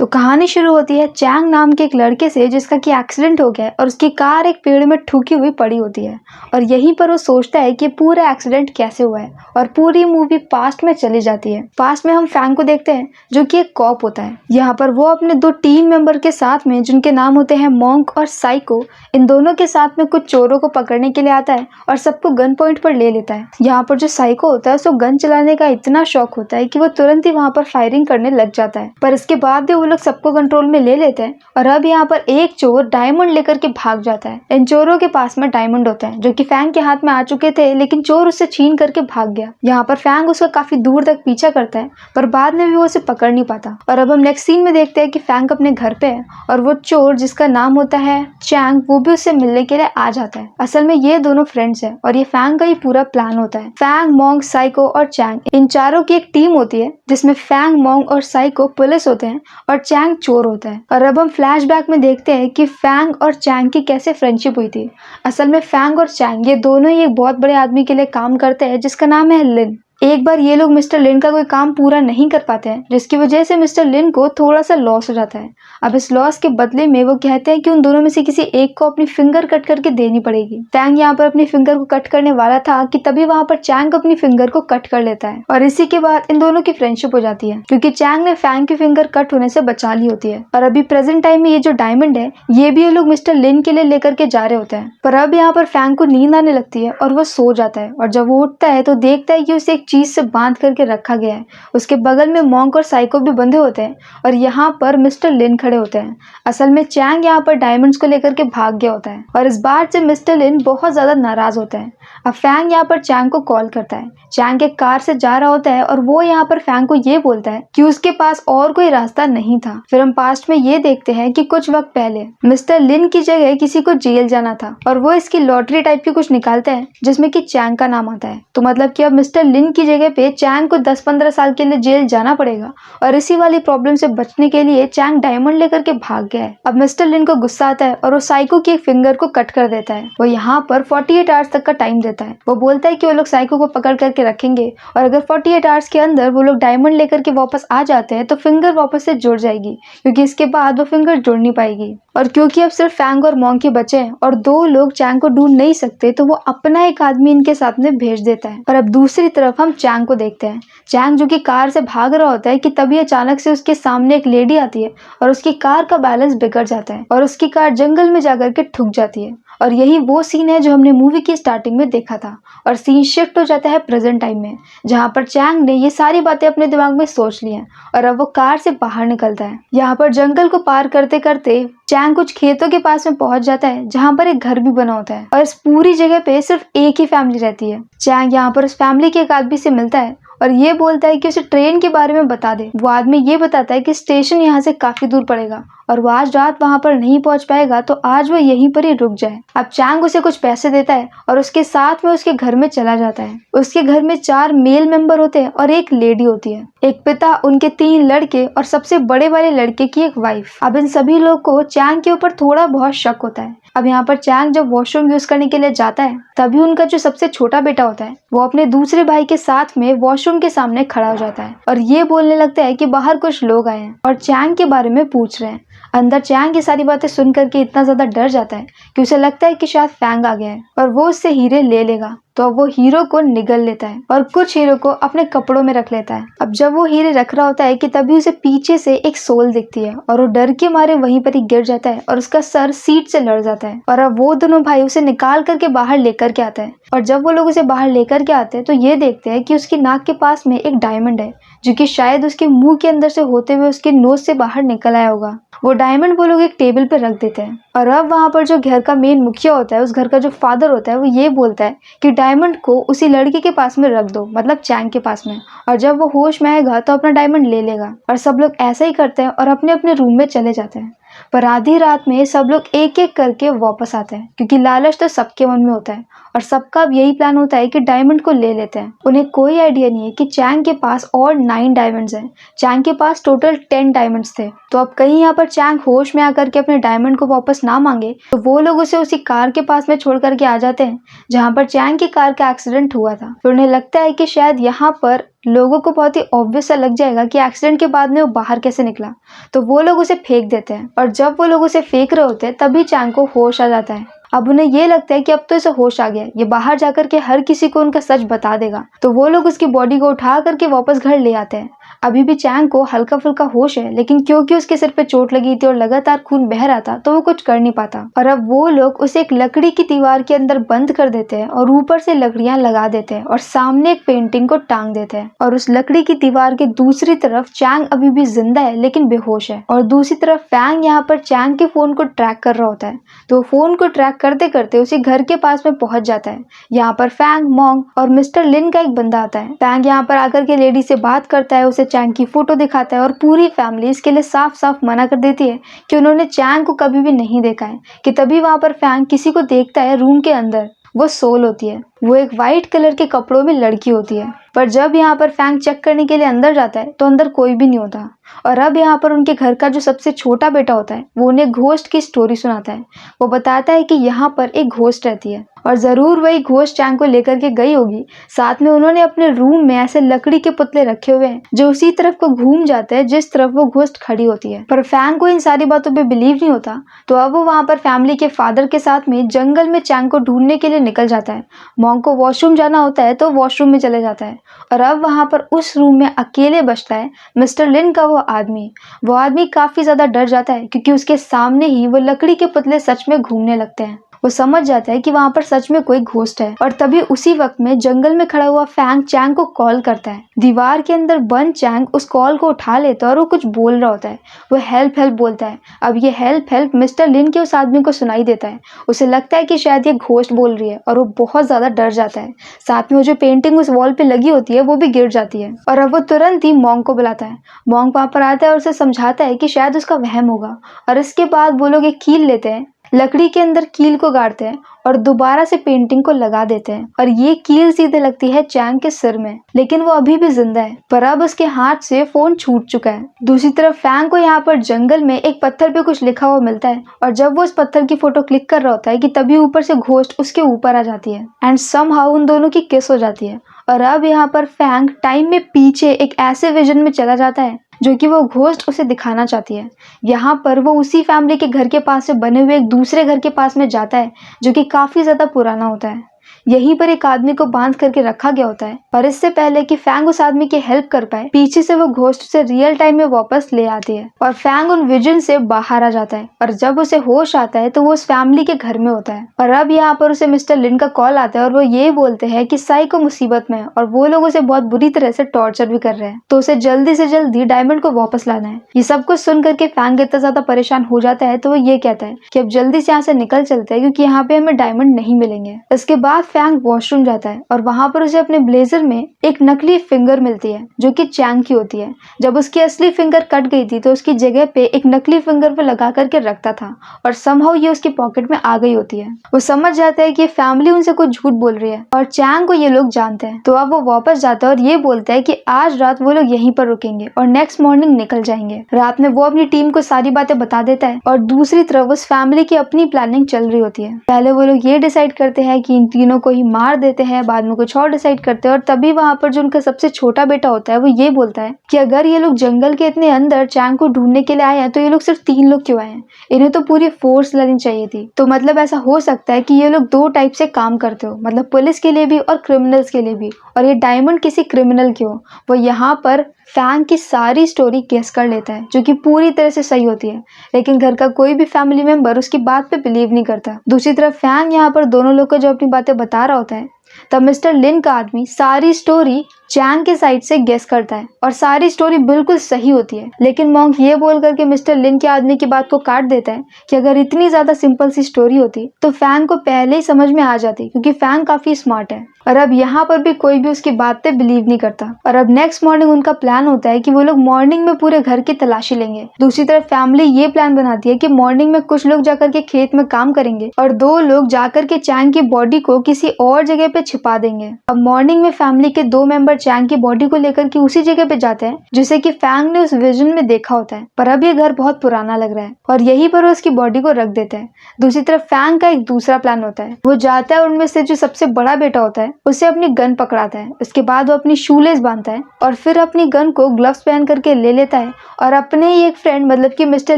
तो कहानी शुरू होती है चैंग नाम के एक लड़के से जिसका कि एक्सीडेंट हो गया है और उसकी कार एक पेड़ में ठुकी हुई पड़ी होती है और यहीं पर वो सोचता है कि पूरा एक्सीडेंट कैसे हुआ है और पूरी मूवी पास्ट में चली जाती है। पास्ट में हम फैंग को देखते हैं जो कि एक कॉप होता है। यहाँ पर वो अपने 2 टीम मेंबर के साथ में जिनके नाम होते हैं मॉन्क और साइको, इन दोनों के साथ में कुछ चोरों को पकड़ने के लिए आता है और सबको गन पॉइंट पर ले लेता है। यहाँ पर जो साइको होता है उसको गन चलाने का इतना शौक होता है कि वो तुरंत ही वहाँ पर फायरिंग करने लग जाता है, पर इसके बाद भी वो लोग सबको कंट्रोल में ले लेते हैं। और अब यहाँ पर एक चोर डायमंड लेकर के भाग जाता है। इन चोरों के पास में डायमंड होता है जो कि फैंग के हाथ में आ चुके थे, लेकिन चोर उससे छीन करके भाग गया। यहाँ पर फैंग उसका काफी दूर तक पीछा करता है पर बाद में भी वो उसे पकड़ नहीं पाता। और अब हम नेक्स्ट सीन में देखते हैं कि फैंग अपने घर पे है और वो चोर जिसका नाम होता है चैंग वो भी उससे मिलने के लिए आ जाता है। असल में ये दोनों फ्रेंड्स हैं और ये फैंग का ही पूरा प्लान होता है। फैंग, मॉन्क, साइको और चैंग इन चारों की एक टीम होती है जिसमें फैंग, मॉन्क और साइको पुलिस होते हैं और चैंग चोर होता है। और अब हम फ्लैशबैक में देखते हैं कि फैंग और चैंग की कैसे फ्रेंडशिप हुई थी। असल में फैंग और चैंग ये दोनों ही एक बहुत बड़े आदमी के लिए काम करते हैं जिसका नाम है लिन। एक बार ये लोग मिस्टर लिन का कोई काम पूरा नहीं कर पाते हैं जिसकी वजह से मिस्टर लिन को थोड़ा सा लॉस हो जाता है। अब इस लॉस के बदले में वो कहते हैं कि उन दोनों में से किसी एक को अपनी फिंगर कट करके देनी पड़ेगी। फैंग यहाँ पर अपनी फिंगर को कट करने वाला था कि तभी वहाँ पर चैंग अपनी फिंगर को कट कर लेता है और इसी के बाद इन दोनों की फ्रेंडशिप हो जाती है क्योंकि चैंग ने फैंग की फिंगर कट होने से बचा ली होती है। और अभी प्रेजेंट टाइम में ये जो डायमंड है ये भी ये लोग मिस्टर लिन के लिए लेकर के जा रहे होते हैं। पर अब यहाँ पर फैंग को नींद आने लगती है और वो सो जाता है और जब वो उठता है तो देखता है कि उसे एक चीज से बांध करके रखा गया है। उसके बगल में मॉन्क और साइको भी बंधे होते हैं और यहाँ पर मिस्टर लिन खड़े होते हैं। असल में चैंग यहाँ पर डायमंड्स को लेकर के भाग गया होता है और इस बात से मिस्टर लिन बहुत ज्यादा नाराज होता है। अब फैंग यहाँ पर चैंग को कॉल करता है। चैंग एक कार से जा रहा होता है और वो यहाँ पर फैंग को ये बोलता है कि उसके पास और कोई रास्ता नहीं था। फिर हम पास्ट में ये देखते हैं कि कुछ वक्त पहले मिस्टर लिन की जगह किसी को जेल जाना था और वो इसकी लॉटरी टाइप की कुछ निकालता है जिसमें कि चैंग का नाम आता है। तो मतलब कि अब मिस्टर लिन की जगह पे चैंग को 10-15 साल के लिए जेल जाना पड़ेगा और इसी वाली प्रॉब्लम से बचने के लिए चैंग डायमंड लेकर के भाग गया है। अब मिस्टर लिन को गुस्सा आता है और वो साइको की एक फिंगर को कट कर देता है। वो यहाँ पर 48 आवर्स तक का टाइम देता है। वो बोलता है कि वो लोग साइको को पकड़ करके रखेंगे और अगर 48 आवर्स के अंदर वो लोग डायमंड लेकर के वापस आ जाते हैं तो फिंगर वापस से जुड़ जाएगी, क्योंकि इसके बाद वो फिंगर जुड़ नहीं पाएगी। और क्योंकि अब सिर्फ फैंग और मॉन्की बचे हैं और 2 लोग चैंग को ढूंढ नहीं सकते तो वो अपना एक आदमी इनके साथ में भेज देता है। और अब दूसरी तरफ हम चैंग को देखते हैं। चैंग जो कि कार से भाग रहा होता है कि तभी अचानक से उसके सामने एक लेडी आती है और उसकी कार का बैलेंस बिगड़ जाता है और उसकी कार जंगल में जाकर के ठुक जाती है। और यही वो सीन है जो हमने मूवी की स्टार्टिंग में देखा था। और सीन शिफ्ट हो जाता है प्रेजेंट टाइम में जहाँ पर चैंग ने ये सारी बातें अपने दिमाग में सोच ली हैं और अब वो कार से बाहर निकलता है। यहाँ पर जंगल को पार करते करते चैंग कुछ खेतों के पास में पहुंच जाता है जहाँ पर एक घर भी बना होता है और इस पूरी जगह पे सिर्फ एक ही फैमिली रहती है। चैंग यहाँ पर उस फैमिली के एक आदमी से मिलता है और ये बोलता है कि उसे ट्रेन के बारे में बता दे। वो आदमी ये बताता है कि स्टेशन यहाँ से काफी दूर पड़ेगा और वो आज रात वहां पर नहीं पहुंच पाएगा तो आज वो यहीं पर ही रुक जाए। अब चैंग उसे कुछ पैसे देता है और उसके साथ में उसके घर में चला जाता है। उसके घर में 4 मेल मेंबर होते हैं और एक लेडी होती है, एक पिता, उनके 3 लड़के और सबसे बड़े वाले लड़के की एक वाइफ। अब इन सभी लोग को चैंग के ऊपर थोड़ा बहुत शक होता है। अब यहाँ पर चैंग जब वॉशरूम यूज करने के लिए जाता है तभी उनका जो सबसे छोटा बेटा होता है वो अपने दूसरे भाई के साथ में वॉशरूम के सामने खड़ा हो जाता है और ये बोलने लगता है कि बाहर कुछ लोग आए हैं और चैंग के बारे में पूछ रहे हैं। अंदर चैंग ये सारी बातें सुन करके इतना ज्यादा डर जाता है कि उसे लगता है कि शायद फैंग आ गया है और वो उससे हीरे ले लेगा। तो अब वो हीरो को निगल लेता है और कुछ हीरो को अपने कपड़ों में रख लेता है। अब जब वो हीरे रख रहा होता है कि तभी उसे पीछे से एक सोल दिखती है और वो डर के मारे वहीं पर ही गिर जाता है और उसका सर सीट से लड़ जाता है। और अब वो दोनों भाई उसे निकाल करके बाहर लेकर के आते हैं और जब वो लोग उसे बाहर लेकर के आते हैं तो ये देखते हैं कि उसकी नाक के पास में एक डायमंड है जो कि शायद उसके मुंह के अंदर से होते हुए उसके नोज से बाहर निकल आया होगा। वो डायमंड वो लोग एक टेबल पे रख देते हैं और अब वहाँ पर जो घर का मेन मुखिया होता है, उस घर का जो फादर होता है, वो ये बोलता है कि डायमंड को उसी लड़के के पास में रख दो, मतलब चैंग के पास में, और जब वो होश में आएगा तो अपना डायमंड ले लेगा। और सब लोग ऐसा ही करते हैं और अपने अपने रूम में चले जाते हैं। पर आधी रात में सब लोग एक एक करके वापस आते हैं क्योंकि लालच तो सबके मन में होता है और सबका अब यही प्लान होता है कि डायमंड को ले लेते हैं। उन्हें कोई आइडिया नहीं है कि चैंग के पास और 9 डायमंड्स हैं। चैंग के पास टोटल 10 डायमंड्स थे। तो अब कहीं यहाँ पर चैंग होश में आकर के अपने डायमंड को वापस ना मांगे तो वो लोग उसे उसी कार के पास में छोड़ करके आ जाते हैं जहाँ पर चैंग की कार का एक्सीडेंट हुआ था। फिर उन्हें लगता है कि शायद यहाँ पर लोगों को बहुत ही ऑब्वियस सा लग जाएगा कि एक्सीडेंट के बाद में वो बाहर कैसे निकला, तो वो लोग उसे फेंक देते हैं। और जब वो लोग उसे फेंक रहे होते हैं तभी चैंग को होश आ जाता है। अब उन्हें ये लगता है कि अब तो इसे होश आ गया, ये बाहर जाकर के हर किसी को उनका सच बता देगा। तो वो लोग उसकी बॉडी को उठा करके वापस घर ले आते हैं। अभी भी चैंग को हल्का फुल्का होश है, लेकिन क्योंकि उसके सिर पे चोट लगी थी और लगातार खून बह रहा था तो वो कुछ कर नहीं पाता। और अब वो लोग उसे एक लकड़ी की दीवार के अंदर बंद कर देते हैं और ऊपर से लकड़ियां लगा देते हैं और सामने एक पेंटिंग को टांग देते हैं। और उस लकड़ी की दीवार के दूसरी तरफ चैंग अभी भी जिंदा है लेकिन बेहोश है। और दूसरी तरफ फैंग यहाँ पर चैंग के फोन को ट्रैक कर रहा होता है। तो फोन को ट्रैक करते करते उसी घर के पास में पहुंच जाता है। यहाँ पर फैंग, मॉन्ग और मिस्टर लिन का एक बंदा आता है। फैंग यहाँ पर आकर के लेडी से बात करता है, उसे चैंग की फोटो दिखाता है और पूरी फैमिली इसके लिए साफ साफ मना कर देती है कि उन्होंने चैंग को कभी भी नहीं देखा है। कि तभी वहां पर फैंग किसी को देखता है रूम के अंदर। वो सोल होती है, वो एक वाइट कलर के कपड़ों में लड़की होती है। पर जब यहाँ पर फैंग चेक करने के लिए अंदर जाता है तो अंदर कोई भी नहीं होता। और अब यहाँ पर उनके घर का जो सबसे छोटा बेटा होता है वो उन्हें घोस्ट की स्टोरी सुनाता है। वो बताता है कि यहाँ पर एक घोस्ट रहती है और जरूर वही घोस्ट चैंग को लेकर के गई होगी। साथ में उन्होंने अपने रूम में ऐसे लकड़ी के पुतले रखे हुए हैं जो उसी तरफ को घूम जाते हैं जिस तरफ वो घोस्ट खड़ी होती है। पर फैंग को इन सारी बातों पे बिलीव नहीं होता, तो अब वो वहाँ पर फैमिली के फादर के साथ में जंगल में चैंग को ढूंढने के लिए निकल जाता है। मॉन्ग को वॉशरूम जाना होता है तो वॉशरूम में चले जाता है। और अब वहाँ पर उस रूम में अकेले बचता है मिस्टर लिन का वो आदमी। वो आदमी काफी ज्यादा डर जाता है क्योंकि उसके सामने ही वो लकड़ी के पुतले सच में घूमने लगते हैं। वो समझ जाता है कि वहां पर सच में कोई घोस्ट है। और तभी उसी वक्त में जंगल में खड़ा हुआ फैंग चैंग को कॉल करता है। दीवार के अंदर बंद चैंग उस कॉल को उठा लेता है और वो कुछ बोल रहा होता है। वो हेल्प हेल्प बोलता है। अब ये हेल्प हेल्प मिस्टर लिन के उस आदमी को सुनाई देता है। उसे लगता है कि शायद ये घोस्ट बोल रही है और वो बहुत ज्यादा डर जाता है। साथ में वो जो पेंटिंग उस वॉल पे लगी होती है वो भी गिर जाती है। और अब वो तुरंत ही मॉन्ग को बुलाता है। मॉन्ग वहां पर आता है और उसे समझाता है कि शायद उसका वहम होगा। और इसके बाद वो लोग एक कील लेते हैं, लकड़ी के अंदर कील को गाड़ते हैं और दोबारा से पेंटिंग को लगा देते हैं। और ये कील सीधे लगती है चैंग के सिर में, लेकिन वो अभी भी जिंदा है। पर अब उसके हाथ से फोन छूट चुका है। दूसरी तरफ फैंग को यहाँ पर जंगल में एक पत्थर पे कुछ लिखा हुआ मिलता है। और जब वो उस पत्थर की फोटो क्लिक कर रहा होता है कि तभी ऊपर से घोस्ट उसके ऊपर आ जाती है एंड समहाउ उन दोनों की किस हो जाती है। और अब यहाँ पर फैंग टाइम में पीछे एक ऐसे विजन में चला जाता है जो कि वो घोस्ट उसे दिखाना चाहती है। यहाँ पर वो उसी फैमिली के घर के पास से बने हुए एक दूसरे घर के पास में जाता है जो कि काफी ज्यादा पुराना होता है। यहीं पर एक आदमी को बांध करके रखा गया होता है। पर इससे पहले कि फैंग उस आदमी की हेल्प कर पाए, पीछे से वो घोस्ट उसे रियल टाइम में वापस ले आती है और फैंग उन विजन से बाहर आ जाता है। और जब उसे होश आता है तो वो उस फैमिली के घर में होता है। और अब यहाँ पर उसे मिस्टर लिन का कॉल आता है और वो ये बोलते हैं कि साई को मुसीबत में है और वो लोग उसे बहुत बुरी तरह से टॉर्चर भी कर रहे हैं, तो उसे जल्दी से जल्दी डायमंड को वापस लाना है। ये सब कुछ सुन करके फैंग इतना ज्यादा परेशान हो जाता है तो वो ये कहता है कि अब जल्दी से यहाँ से निकल चलते हैं क्योंकि यहाँ पे हमें डायमंड नहीं मिलेंगे। इसके बाद फैंग वॉशरूम जाता है और वहां पर उसे अपने ब्लेजर में एक नकली फिंगर मिलती है जो कि चैंग की होती है। जब उसकी असली फिंगर कट गई थी तो उसकी जगह पे एक नकली फिंगर पे लगा करके रखता था और समहाउ ये उसकी पॉकेट में आ गई होती है। वो समझ जाता है कि फैमिली उनसे कुछ झूठ बोल रही है और चैंग को ये लोग जानते हैं। तो अब वो वापस जाता है और ये बोलता है कि आज रात वो लोग यहीं पर रुकेंगे और नेक्स्ट मॉर्निंग निकल जाएंगे। रात में वो अपनी टीम को सारी बातें बता देता है और दूसरी तरफ उस फैमिली की अपनी प्लानिंग चल रही होती है। पहले वो लोग ये डिसाइड करते हैं कि इन तीनों को ही मार देते हैं, बाद में कुछ और डिसाइड करते हैं। और तभी वहां पर जो उनका सबसे छोटा बेटा होता है वो ये बोलता है कि अगर ये लोग जंगल के इतने अंदर चैंग को ढूंढने के लिए आए हैं तो ये लोग सिर्फ 3 लोग क्यों आए हैं, इन्हें तो पूरी फोर्स लेनी चाहिए थी। तो मतलब ऐसा हो सकता है कि ये लोग 2 टाइप से काम करते हो, मतलब पुलिस के लिए भी और क्रिमिनल्स के लिए भी। और ये डायमंड किसी क्रिमिनल की हो। वो यहाँ पर फैंग की सारी स्टोरी गेस कर लेता है जो कि पूरी तरह से सही होती है, लेकिन घर का कोई भी फैमिली मेंबर उसकी बात पे बिलीव नहीं करता। दूसरी तरफ फैंग यहाँ पर दोनों लोग को जो अपनी बातें बता रहा होता है, तब मिस्टर लिन का आदमी सारी स्टोरी चैंग के साइड से गेस करता है और सारी स्टोरी बिल्कुल सही होती है। लेकिन मॉन्ग ये बोल करके मिस्टर लिन के आदमी की बात को काट देता है कि अगर इतनी ज्यादा सिंपल सी स्टोरी होती तो फैंग को पहले ही समझ में आ जाती, क्योंकि फैंग काफी स्मार्ट है। और अब यहाँ पर भी कोई भी उसकी बात पे बिलीव नहीं करता। और अब नेक्स्ट मॉर्निंग उनका प्लान होता है कि वो लोग मॉर्निंग में पूरे घर की तलाशी लेंगे। दूसरी तरफ फैमिली ये प्लान बनाती है कि मॉर्निंग में कुछ लोग जाकर के खेत में काम करेंगे और 2 लोग जाकर के चैंग की बॉडी को किसी और जगह पे छिपा देंगे। अब मॉर्निंग में फैमिली के 2 मेंबर चैंग की बॉडी को लेकर के उसी जगह पे जाते हैं जिसे कि फैंग ने उस विजन में देखा होता है, पर अब ये घर बहुत पुराना लग रहा है और यहीं पर वो उसकी बॉडी को रख देते हैं। दूसरी तरफ फैंग का एक दूसरा प्लान होता है। वो जाता है और उनमें से जो सबसे बड़ा बेटा होता है उसे अपनी गन पकड़ाता है। इसके बाद वो अपनी शूलेस बांधता है और फिर अपनी गन को ग्लव्स पहन करके ले लेता है और अपने ही एक फ्रेंड मतलब कि मिस्टर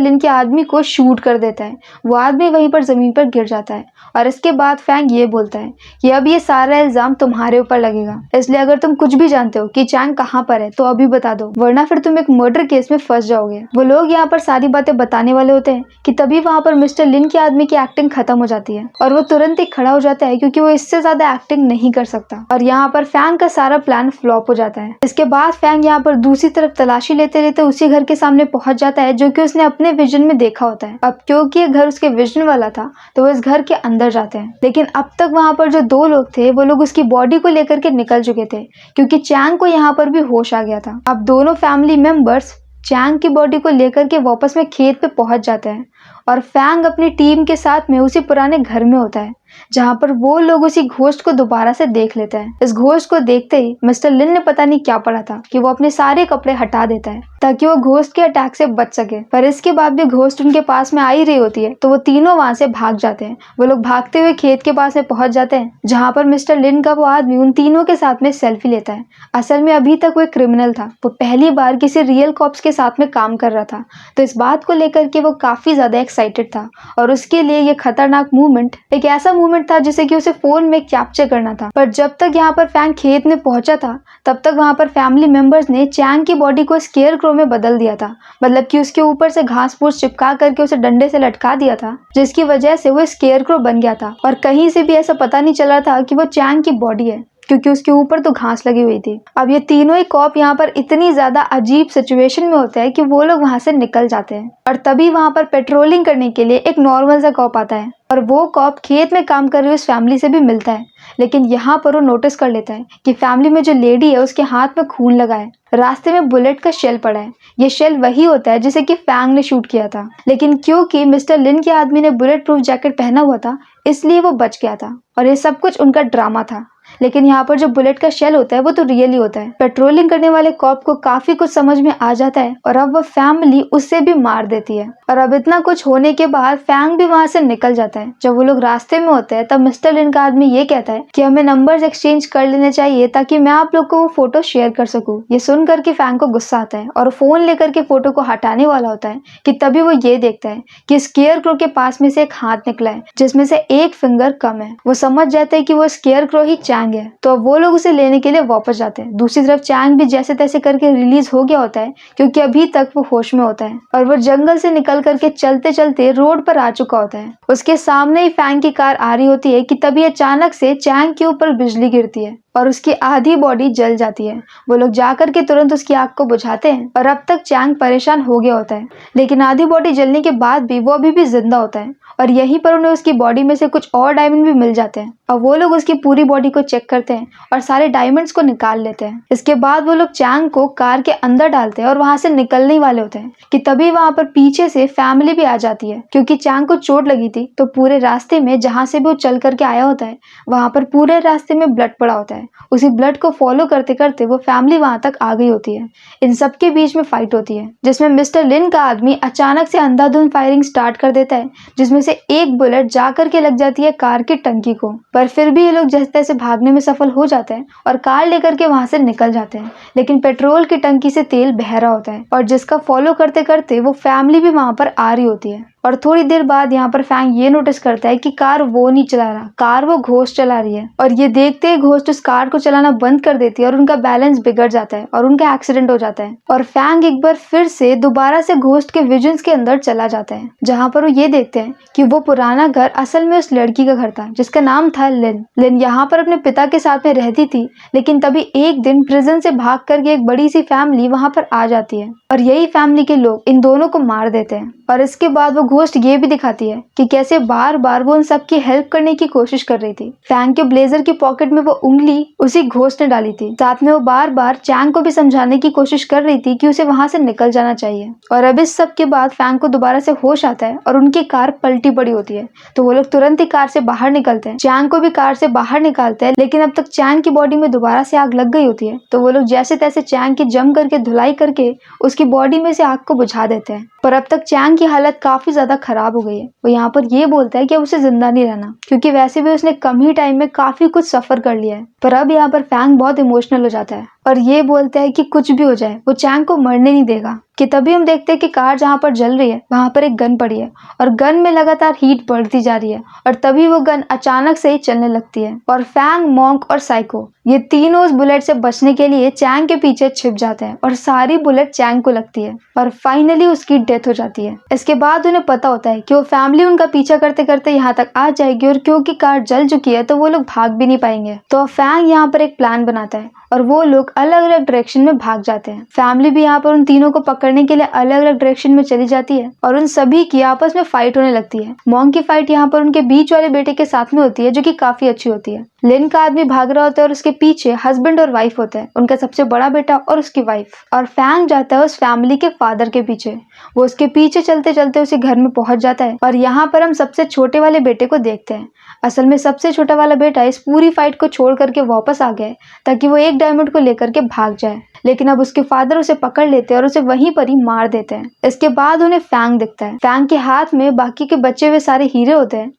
लिन के आदमी को शूट कर देता है। वो आदमी वहीं पर जमीन पर गिर जाता है और इसके बाद फैंग ये बोलता है कि अब ये सारा इल्जाम तुम्हारे ऊपर लगेगा, इसलिए अगर तुम कुछ भी जानते हो कि चैंग कहाँ पर है तो अभी बता दो, वरना फिर तुम एक मर्डर केस में फंस जाओगे। वो लोग यहाँ पर सारी बातें बताने वाले होते हैं कि तभी वहाँ पर मिस्टर लिन के आदमी की एक्टिंग खत्म हो जाती है और वो तुरंत ही खड़ा हो जाता है क्योंकि वो इससे ज्यादा एक्टिंग नहीं कर सकता और यहाँ पर फैंग का सारा प्लान फ्लॉप हो जाता है। इसके बाद फैंग यहाँ पर दूसरी तरफ तलाशी लेते लेते उसी घर के सामने पहुंच जाता है जो कि उसने अपने विजन में देखा होता है। अब क्योंकि ये घर उसके विजन वाला था तो वो इस घर के अंदर जाते हैं, लेकिन अब तक वहाँ पर जो 2 लोग थे वो लोग उसकी बॉडी को लेकर के निकल चुके थे क्योंकि चैंग को यहाँ पर भी होश आ गया था। अब दोनों फैमिली मेंबर्स चैंग की बॉडी को लेकर के वापस में खेत पे पहुंच जाते हैं और फैंग अपनी टीम के साथ में उसी पुराने घर में होता है जहाँ पर वो लोग उसी घोस्ट को दोबारा से देख लेते हैं। इस घोस्ट को देखते ही मिस्टर लिन ने पता नहीं क्या पढ़ा था कि वो अपने सारे कपड़े हटा देता है ताकि वो घोस्ट के अटैक से बच सके, पर इसके बाद भी घोस्ट उनके पास में आ ही रही होती है तो वो तीनों वहां से भाग जाते हैं। वो लोग भागते हुए खेत के पास में पहुंच जाते हैं जहाँ पर मिस्टर लिन का वो आदमी उन तीनों के साथ में सेल्फी लेता है। असल में अभी तक वो एक क्रिमिनल था, वो पहली बार किसी रियल कॉप्स के साथ में काम कर रहा था तो इस बात को लेकर के वो काफी ज्यादा एक्साइटेड था और उसके लिए ये खतरनाक मूवमेंट एक ऐसा मूवमेंट था जिसे कि उसे फोन में कैप्चर करना था। पर जब तक यहाँ पर फैंग खेत में पहुंचा था तब तक वहाँ पर फैमिली मेंबर्स ने चैंग की बॉडी को स्केयर क्रो में बदल दिया था, मतलब कि उसके ऊपर से घास फूस चिपका करके उसे डंडे से लटका दिया था जिसकी वजह से वो स्केयर क्रो बन गया था और कहीं से भी ऐसा पता नहीं चला था कि वो चैंग की बॉडी है क्योंकि उसके ऊपर तो घास लगी हुई थी। अब ये तीनों ही कॉप यहाँ पर इतनी ज्यादा अजीब सिचुएशन में होते हैं कि वो लोग वहां से निकल जाते हैं और तभी वहां पर पेट्रोलिंग करने के लिए एक नॉर्मल सा कॉप आता है और वो कॉप खेत में काम कर रही उस फैमिली से भी मिलता है, लेकिन यहाँ पर वो नोटिस कर लेता है कि फैमिली में जो लेडी है उसके हाथ में खून लगा है, रास्ते में बुलेट का शेल पड़ा है। ये शेल वही होता है जिसे कि फैंग ने शूट किया था, लेकिन क्योंकि मिस्टर लिन के आदमी ने बुलेट प्रूफ जैकेट पहना हुआ था इसलिए वो बच गया था और ये सब कुछ उनका ड्रामा था। लेकिन यहाँ पर जो बुलेट का शेल होता है वो तो रियली होता है। पेट्रोलिंग करने वाले कॉप को काफी कुछ समझ में आ जाता है और अब वो फैमिली उससे भी मार देती है और अब इतना कुछ होने के बाद फैंग भी वहां से निकल जाता है। जब वो लोग रास्ते में होते हैं तब मिस्टर लिन का आदमी ये कहता है कि हमें नंबर्स एक्सचेंज कर लेने चाहिए ताकि मैं आप लोग को वो फोटो शेयर कर सकूं। ये सुन करके फैंग को गुस्सा आता है और फोन लेकर के फोटो को हटाने वाला होता है कि तभी वो ये देखता है कि स्केयर क्रो के पास में से एक हाथ निकला है जिसमें से एक फिंगर कम है। वो समझ जाता है कि वो स्केयर क्रो ही चैंग है तो अब वो लोग उसे लेने के लिए वापस जाते हैं। दूसरी तरफ चैंग भी जैसे तैसे करके रिलीज हो गया होता है क्योंकि अभी तक वो होश में होता है और वो जंगल से निकल करके चलते चलते रोड पर आ चुका होता है। उसके सामने ही फैंग की कार आ रही होती है कि तभी अचानक से चैंग के ऊपर बिजली गिरती है और उसकी आधी बॉडी जल जाती है। वो लोग जाकर के तुरंत उसकी आग को बुझाते हैं और अब तक चैंग परेशान हो गया होता है, लेकिन आधी बॉडी जलने के बाद भी वो अभी भी जिंदा होता है और यहीं पर उन्हें उसकी बॉडी में से कुछ और डायमंड भी मिल जाते हैं और वो लोग उसकी पूरी बॉडी को चेक करते हैं और सारे डायमंड्स को निकाल लेते हैं। इसके बाद वो लोग चैंग को कार के अंदर डालते हैं और वहां से निकलने वाले होते हैं कि तभी वहां पर पीछे से फैमिली भी आ जाती है क्योंकि चैंग को चोट लगी थी तो पूरे रास्ते में जहां से भी वो चल करके आया होता है वहां पर पूरे रास्ते में ब्लड पड़ा होता है। उसी ब्लड को फॉलो करते करते वो फैमिली वहां तक आ गई होती है। इन सबके बीच में फाइट होती है जिसमें मिस्टर लिन का आदमी अचानक से अंधाधुंध फायरिंग स्टार्ट कर देता है जिसमें से एक बुलेट जाकर के लग जाती है कार की टंकी को, पर फिर भी ये लोग जैसे तैसे भागने में सफल हो जाते हैं और कार लेकर के वहां से निकल जाते हैं। लेकिन पेट्रोल की टंकी से तेल बह रहा होता है और जिसका फॉलो करते करते वो फैमिली भी वहां पर आ रही होती है और थोड़ी देर बाद यहाँ पर फैंग ये नोटिस करता है कि कार वो नहीं चला रहा, कार वो घोस्ट चला रही है और ये देखते ही घोस्ट उस कार को चलाना बंद कर देती है और उनका बैलेंस बिगड़ जाता है और उनका एक्सीडेंट हो जाता है और फैंग एक बार फिर से दोबारा से घोस्ट के विजन्स के अंदर चला जाता है जहाँ पर वो ये देखते हैं कि वो पुराना घर असल में उस लड़की का घर था जिसका नाम था लिन। लिन यहाँ पर अपने पिता के साथ में रहती थी, लेकिन तभी एक दिन प्रिजन से भाग करके एक बड़ी सी फैमिली वहां पर आ जाती है और यही फैमिली के लोग इन दोनों को मार देते हैं और इसके बाद वो घोस्ट ये भी दिखाती है कि कैसे बार बार वो उन सबकी हेल्प करने की कोशिश कर रही थी। फैंग के ब्लेजर की पॉकेट में वो उंगली उसी घोस्ट ने डाली थी। साथ में वो बार बार चैंग को भी समझाने की कोशिश कर रही थी कि उसे वहां से निकल जाना चाहिए। और अब इस सब के बाद फैंग को दोबारा से होश आता है और उनकी कार पलटी पड़ी होती है, तो वो लोग तुरंत ही कार से बाहर निकलते हैं। चैंग को भी कार से बाहर निकालते हैं, लेकिन अब तक चैंग की बॉडी में दोबारा से आग लग गई होती है, तो वो लोग जैसे तैसे चैंग की जम करके धुलाई करके उसकी बॉडी में से आग को बुझा देते हैं। पर अब तक चैंग की हालत काफी ज्यादा खराब हो गई है। वो यहाँ पर ये बोलता है कि अब उसे जिंदा नहीं रहना, क्योंकि वैसे भी उसने कम ही टाइम में काफी कुछ सफर कर लिया है। पर अब यहाँ पर फैंग बहुत इमोशनल हो जाता है और ये बोलता है कि कुछ भी हो जाए वो चैंग को मरने नहीं देगा। कि तभी हम देखते हैं कि कार जहाँ पर जल रही है वहां पर एक गन पड़ी है और गन में लगातार हीट बढ़ती जा रही है और तभी वो गन अचानक से ही चलने लगती है और फैंग, मॉन्क और साइको ये तीनों उस बुलेट से बचने के लिए चैंग के पीछे छिप जाते हैं और सारी बुलेट चैंग को लगती है और फाइनली उसकी डेथ हो जाती है। इसके बाद उन्हें पता होता है कि वो फैमिली उनका पीछा करते करते यहाँ तक आ जाएगी और क्योंकि कार जल चुकी है तो वो लोग भाग भी नहीं पाएंगे। तो फैंग यहाँ पर एक प्लान बनाता है और वो लोग अलग अलग डायरेक्शन में भाग जाते हैं। फैमिली भी यहाँ पर उन तीनों को पकड़ने के लिए अलग अलग डायरेक्शन में चली जाती है और उन सभी की आपस में फाइट होने लगती है। मॉन्क की फाइट यहाँ पर उनके बीच वाले बेटे के साथ में होती है, जो कि काफी अच्छी होती है। लिन का आदमी भाग रहा होता है और उसके पीछे हस्बैंड और वाइफ होते हैं, उनका सबसे बड़ा बेटा और उसकी वाइफ। और फैंग जाता है उस फैमिली के फादर के पीछे। वो उसके पीछे चलते चलते उसे घर में पहुंच जाता है और यहाँ पर हम सबसे छोटे वाले बेटे को देखते हैं। असल में सबसे छोटा वाला बेटा इस पूरी फाइट को छोड़ करके वापस आ गया है ताकि वो एक डायमंड को लेकर के भाग जाए, लेकिन अब उसके फादर उसे पकड़ लेते हैं और उसे वहीं पर ही मार देते हैं। इसके बाद उन्हें फैंग दिखता है। फैंग के हाथ में बाकी के बचे हुए सारे हीरे होते हैं।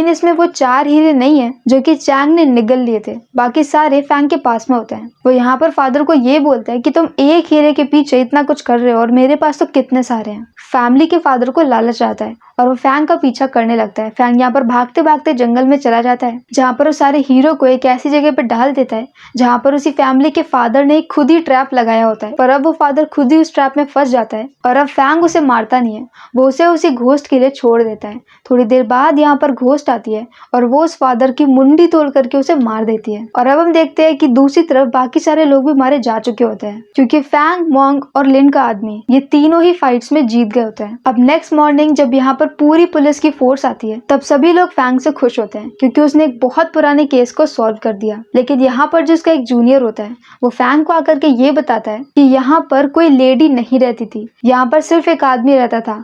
इसमें वो 4 हीरे नहीं है जो कि चैंग ने निगल लिए थे, बाकी सारे फैंग के पास में होते हैं। वो यहाँ पर फादर को ये बोलता है कि तुम एक हीरे के पीछे इतना कुछ कर रहे हो और मेरे पास तो कितने सारे हैं। फैमिली के फादर को लालच आता है और वो फैंग का पीछा करने लगता है। फैंग यहाँ पर भागते भागते जंगल में चला जाता है, जहाँ पर वो सारे हीरो को एक ऐसी जगह पर डाल देता है जहाँ पर उसी फैमिली के फादर ने खुद ही ट्रैप लगाया होता है। पर अब वो फादर खुद ही उस ट्रैप में फंस जाता है और अब फैंग उसे मारता नहीं है, वो उसे उसी घोस्ट के लिए छोड़ देता है। थोड़ी देर बाद यहाँ पर घोस्ट आती है और वो उस फादर की मुंडी तोड़ करके उसे मार देती है। और अब हम देखते हैं कि दूसरी तरफ बाकी सारे लोग भी मारे जा चुके होते हैं, क्योंकि फैंग, मॉन्क और लिन का आदमी ये तीनों ही फाइट्स में जीत गए होते हैं। अब नेक्स्ट मॉर्निंग जब यहाँ पर पूरी पुलिस की फोर्स आती है तब सभी लोग फैंग से खुश होते हैं, क्योंकि उसने एक बहुत पुराने केस को सॉल्व कर दिया। लेकिन यहाँ पर जिसका एक जूनियर होता है वो फैंग को आकर के ये बताता है कि यहाँ पर कोई लेडी नहीं रहती थी, यहाँ पर सिर्फ एक आदमी रहता था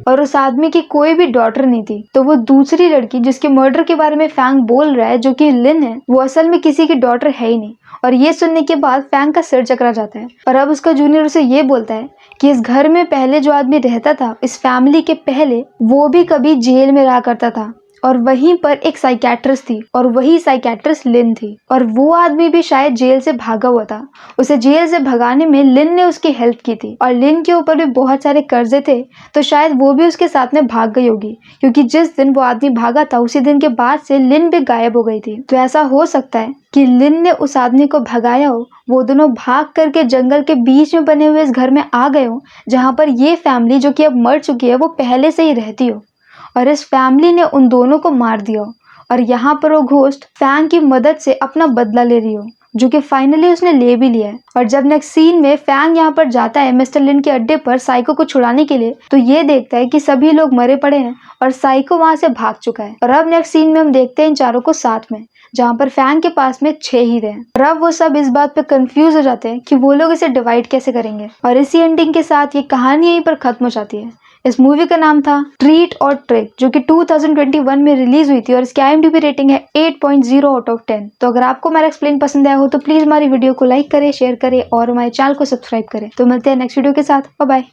और उस आदमी की कोई भी डॉटर नहीं थी। तो वो दूसरी लड़की जिसके मर्डर के बारे में फैंग बोल रहा है, जो कि लिन है, वो असल में किसी की डॉटर है ही नहीं। और ये सुनने के बाद फैंग का सिर चकरा जाता है और अब उसका जूनियर उसे ये बोलता है कि इस घर में पहले जो आदमी रहता था, इस फैमिली के पहले, वो भी कभी जेल में रहा करता था और वहीं पर एक साइकियाट्रिस्ट थी और वही साइकियाट्रिस्ट लिन थी और वो आदमी भी शायद जेल से भागा हुआ था। उसे जेल से भगाने में लिन ने उसकी हेल्प की थी और लिन के ऊपर भी बहुत सारे कर्जे थे, तो शायद वो भी उसके साथ में भाग गई होगी, क्योंकि जिस दिन वो आदमी भागा था उसी दिन के बाद से लिन भी गायब हो गई थी। तो ऐसा हो सकता है कि लिन ने उस आदमी को भगाया हो, वो दोनों भाग करके जंगल के बीच में बने हुए इस घर में आ गए हो जहाँ पर ये फैमिली, जो कि अब मर चुकी है, वो पहले से ही रहती हो और इस फैमिली ने उन दोनों को मार दिया और यहाँ पर वो घोस्ट फैंग की मदद से अपना बदला ले रही हो, जो कि फाइनली उसने ले भी लिया है। और जब नेक्स्ट सीन में फैंग यहाँ पर जाता है मिस्टर लिन के अड्डे पर साइको को छुड़ाने के लिए, तो ये देखता है कि सभी लोग मरे पड़े हैं और साइको वहां से भाग चुका है। और अब नेक्स्ट सीन में हम देखते हैं इन चारों को साथ में, जहाँ पर फैंग के पास में 6 हीरे हैं और अब वो सब इस बात पे कंफ्यूज हो जाते हैं कि वो लोग इसे डिवाइड कैसे करेंगे। और इसी एंडिंग के साथ ये कहानी यहीं पर खत्म हो जाती है। इस मूवी का नाम था ट्रीट और ट्रिक, जो कि 2021 में रिलीज हुई थी और इसकी IMDb रेटिंग है 8.0 आउट ऑफ 10। तो अगर आपको मेरा एक्सप्लेन पसंद आया हो तो प्लीज हमारी वीडियो को लाइक करें, शेयर करें और हमारे चैनल को सब्सक्राइब करें। तो मिलते हैं नेक्स्ट वीडियो के साथ। Bye bye.